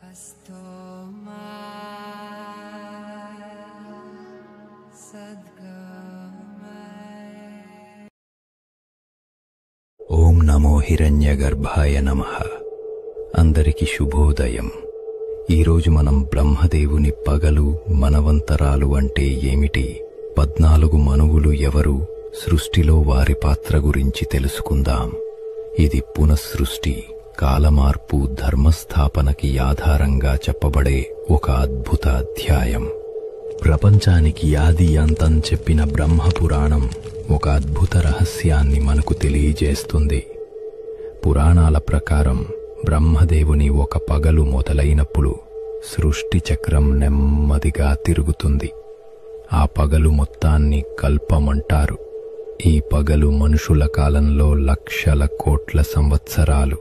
अस्तो मा सद्गमय। ఓం నమో హిరణ్యగర్భాయ నమః. అందరికి శుభోదయం. ఈరోజు మనం బ్రహ్మదేవుని పగలు మనవంతరాలు అంటే ఏమిటి, 14 మనువులు ఎవరు, సృష్టిలో వారి పాత్ర గురించి తెలుసుకుందాం. ఇది పునఃసృష్టి, కాలమార్పు, ధర్మస్థాపనకి ఆధారంగా చెప్పబడే ఒక అద్భుత అధ్యాయం. ప్రపంచానికి ఆది అంతం చెప్పిన బ్రహ్మపురాణం ఒక అద్భుత రహస్యాన్ని మనకు తెలియజేస్తుంది. పురాణాల ప్రకారం బ్రహ్మదేవుని ఒక పగలు మొదలైనప్పుడు సృష్టి చక్రం నెమ్మదిగా తిరుగుతుంది. ఆ పగలు మొత్తాన్ని కల్పమంటారు. ఈ పగలు మనుషుల కాలంలో లక్షల కోట్ల సంవత్సరాలు.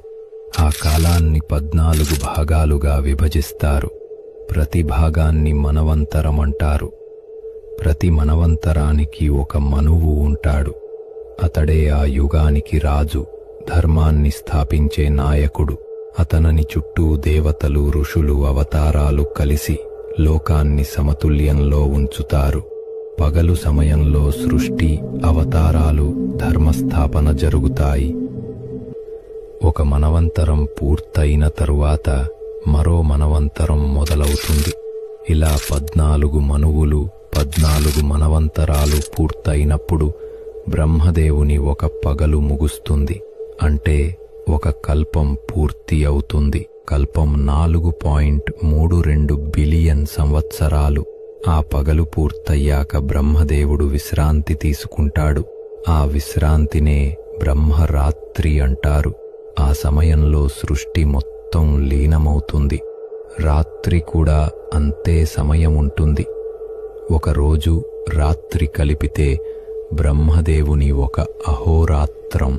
ఆ కాలాన్ని 14 భాగాలుగా విభజిస్తారు. ప్రతి భాగాన్ని మనవంతరమంటారు. ప్రతి మనవంతరానికి ఒక మనువు ఉంటాడు. అతడే ఆ యుగానికి రాజు, ధర్మాన్ని స్థాపించే నాయకుడు. అతనని చుట్టూ దేవతలు, ఋషులు, అవతారాలు కలిసి లోకాన్ని సమతుల్యంలో ఉంచుతారు. పగలు సమయంలో సృష్టి, అవతారాలు, ధర్మస్థాపన జరుగుతాయి. ఒక మనవంతరం పూర్తయిన తరువాత మరో మనవంతరం మొదలవుతుంది. ఇలా 14 మనువులు, 14 మనవంతరాలు పూర్తయినప్పుడు బ్రహ్మదేవుని ఒక పగలు ముగుస్తుంది. అంటే ఒక కల్పం పూర్తి అవుతుంది. కల్పం 4.32 బిలియన్ సంవత్సరాలు. ఆ పగలు పూర్తయ్యాక బ్రహ్మదేవుడు విశ్రాంతి తీసుకుంటాడు. ఆ విశ్రాంతినే బ్రహ్మరాత్రి అంటారు. ఆ సమయంలో సృష్టి మొత్తం లీనమవుతుంది. రాత్రి కూడా అంతే సమయం ఉంటుంది. ఒకరోజు రాత్రి కలిపితే బ్రహ్మదేవుని ఒక అహోరాత్రం.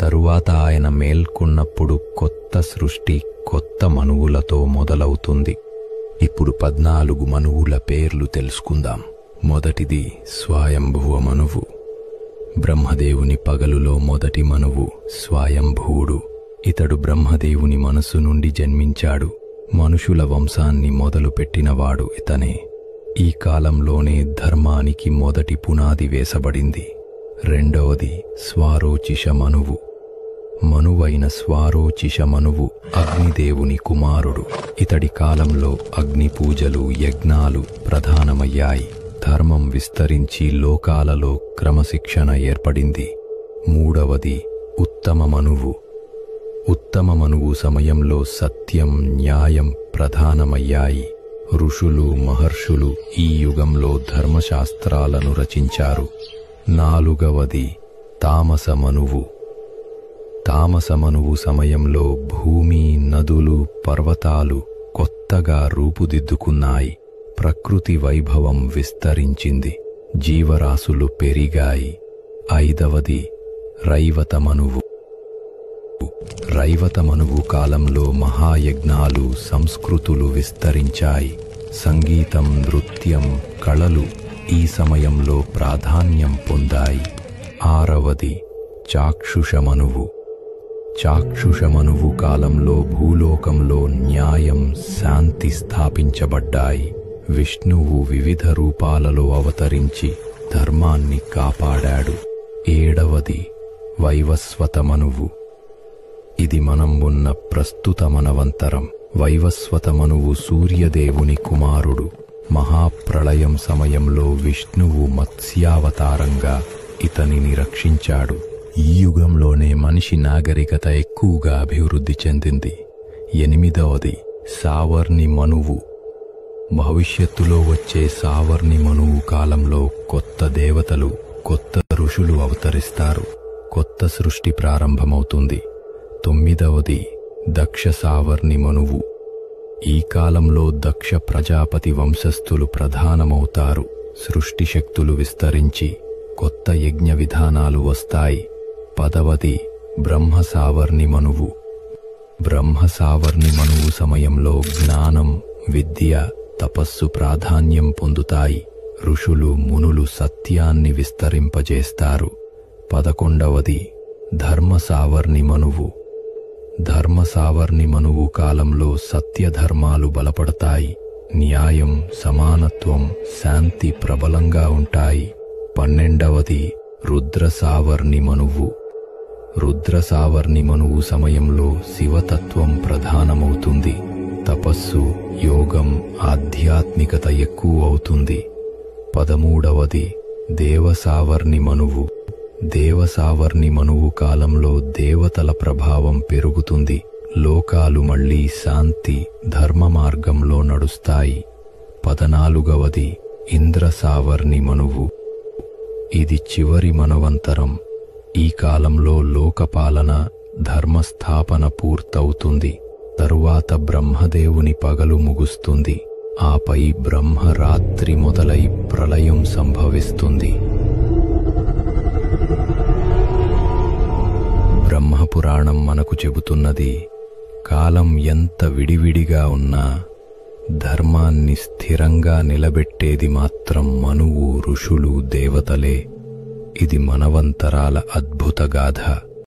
తరువాత ఆయన మేల్కొన్నప్పుడు కొత్త సృష్టి కొత్త మనువులతో మొదలవుతుంది. ఇప్పుడు 14 మనువుల పేర్లు తెలుసుకుందాం. మొదటిది స్వయంభువ మనువు. బ్రహ్మదేవుని పగలులో మొదటి మనువు స్వయంభువుడు. ఇతడు బ్రహ్మదేవుని మనసు నుండి జన్మించాడు. మనుషుల వంశాన్ని మొదలుపెట్టినవాడు ఇతనే. ఈ కాలంలోనే ధర్మానికి మొదటి పునాది వేసబడింది. రెండవది స్వారోచిష మనువు. మనువైన స్వారోచిష మనువు అగ్నిదేవుని కుమారుడు. ఇతడి కాలంలో అగ్ని పూజలు, యజ్ఞాలు ప్రధానమయ్యాయి. ధర్మం విస్తరించి లోకాలలో క్రమశిక్షణ ఏర్పడింది. మూడవది ఉత్తమ మనువు. ఉత్తమ మనువు సమయంలో సత్యం, న్యాయం ప్రధానమయ్యాయి. ఋషులు, మహర్షులు ఈ యుగంలో ధర్మశాస్త్రాలను రచించారు. నాలుగవది తామస మనువు. తామస మనువు సమయంలో భూమి, నదులు, పర్వతాలు కొత్తగా రూపుదిద్దుకున్నాయి. ప్రకృతి వైభవం విస్తరించింది. జీవరాశులు పెరిగాయి. ఐదవది రైవత మనువు. రైవత మనువు కాలంలో మహాయజ్ఞాలు, సంస్కృతులు విస్తరించాయి. సంగీతం, నృత్యం, కళలు ఈ సమయంలో ప్రాధాన్యం పొందాయి. ఆరవది చాక్షుష మనువు. చాక్షుష మనువు కాలంలో భూలోకంలో న్యాయం, శాంతి స్థాపించబడ్డాయి. విష్ణువు వివిధ రూపాలలో అవతరించి ధర్మాన్ని కాపాడాడు. ఏడవది వైవస్వత మనువు. ఇది మనం ఉన్న ప్రస్తుత మనవంతరం. వైవస్వత మనువు సూర్యదేవుని కుమారుడు. మహాప్రళయం సమయంలో విష్ణువు మత్స్యావతారంగా ఇతనిని రక్షించాడు. ఈ యుగంలోనే మనిషి నాగరికత ఎక్కువగా అభివృద్ధి చెందింది. ఎనిమిదవది సావర్ణి మనువు. భవిష్యత్తులో వచ్చే సావర్ణి మనువు కాలంలో కొత్త దేవతలు, కొత్త ఋషులు అవతరిస్తారు. కొత్త సృష్టి ప్రారంభమవుతుంది. తొమ్మిదవది దక్ష సావర్ణి మనువు. ఈ కాలంలో దక్ష ప్రజాపతి వంశస్థులు ప్రధానమవుతారు. సృష్టి శక్తులు విస్తరించి కొత్త యజ్ఞ విధానాలు వస్తాయి. పదవది బ్రహ్మ సావర్ణి మనువు. బ్రహ్మ సావర్ణి మనువు సమయంలో జ్ఞానం, విద్య, తపస్సు ప్రాధాన్యం పొందుతాయి. ఋషులు, మునులు సత్యాన్ని విస్తరింపజేస్తారు. 11వది ధర్మ సావర్ణి మనువు. ధర్మ సావర్ణి మనువు కాలంలో సత్యధర్మాలు బలపడతాయి. న్యాయం, సమానత్వం, శాంతి ప్రబలంగా ఉంటాయి. 12వది రుద్ర సావర్ణి మనువు. రుద్ర సావర్ణి మనువు సమయంలో శివతత్వం ప్రధానమవుతుంది. తపస్సు, యోగం, ఆధ్యాత్మికత ఎక్కువ అవుతుంది. 13వది దేవసావర్ణి మనువు. దేవసావర్ణి మనువు కాలంలో దేవతల ప్రభావం పెరుగుతుంది. లోకాలు మళ్లీ శాంతి, ధర్మ మార్గంలో నడుస్తాయి. 14వది ఇంద్రసావర్ణి మనువు. ఇది చివరి మనవంతరం. ఈ కాలంలో లోకపాలన, ధర్మస్థాపన పూర్తవుతుంది. తరువాత బ్రహ్మదేవుని పగలు ముగుస్తుంది. ఆపై బ్రహ్మరాత్రి మొదలై ప్రళయం సంభవిస్తుంది. బ్రహ్మపురాణం మనకు చెబుతున్నది, కాలం ఎంత విడివిడిగా ఉన్నా ధర్మాన్ని స్థిరంగా నిలబెట్టేది మాత్రం మనువు, ఋషులు, దేవతలే. ఇది మనవంతరాల అద్భుత గాథ.